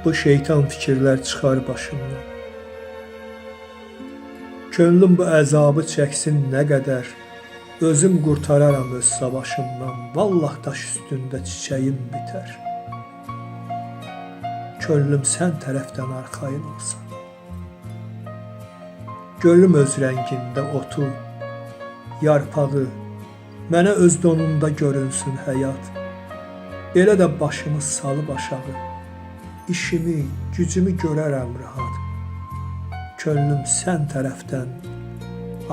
Bu şeytan fikirlər çıxar başımdan. Könlüm bu əzabı çəksin nə qədər, özüm qurtararam öz savaşımdan. Vallah daş üstündə çiçəyim bitər. Könlüm sən tərəfdən arxayın olsa. Gölüm öz rəngində otu, yarpağı, mənə öz donunda görünsün həyat. Belə də başımı salıb aşağı, işimi, gücümü görərəm rahat. Könlüm sən tərəfdən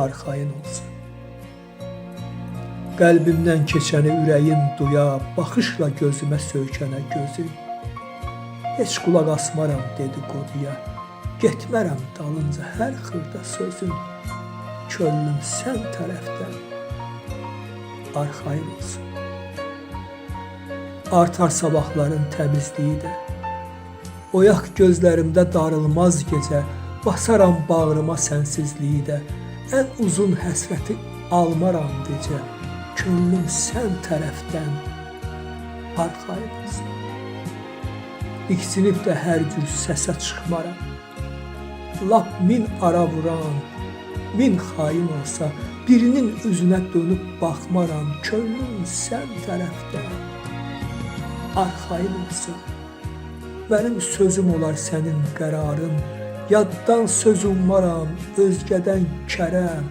arxayın olsun. Qəlbimdən keçəni ürəyim duya, baxışla gözümə söykənə gözüm. Heç qulaq asmaram dedikoduya, getmərəm dalınca hər xırda sözüm. Könlüm sən tərəfdən arxayın olsun. Artar sabahların təmizliyi də, oyaq gözlərimdə darılmaz gecə, basaram bağrıma sənsizliyi də, ən uzun həsrəti almaram decə. Könlüm sən tərəfdən arxayın olsun. İksinib də hər cür səsə çıxmaram. Lap min ara vuran, min xain olsa, birinin üzünə dönüb baxmaram. Könlüm sən tərəfdən arxayın olsun. Mənim sözüm olar sənin qərarın, yaddan söz ummaram, özgədən kərəm.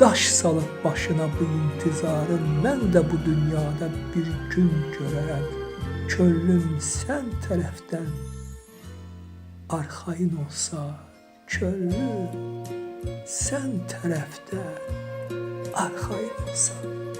Daş salıb başına bu intizarın, mən də bu dünyada bir gün görərəm. Könlüm sən tərəfdən arxayın olsa, könlüm sən tərəfdən arxayın olsa.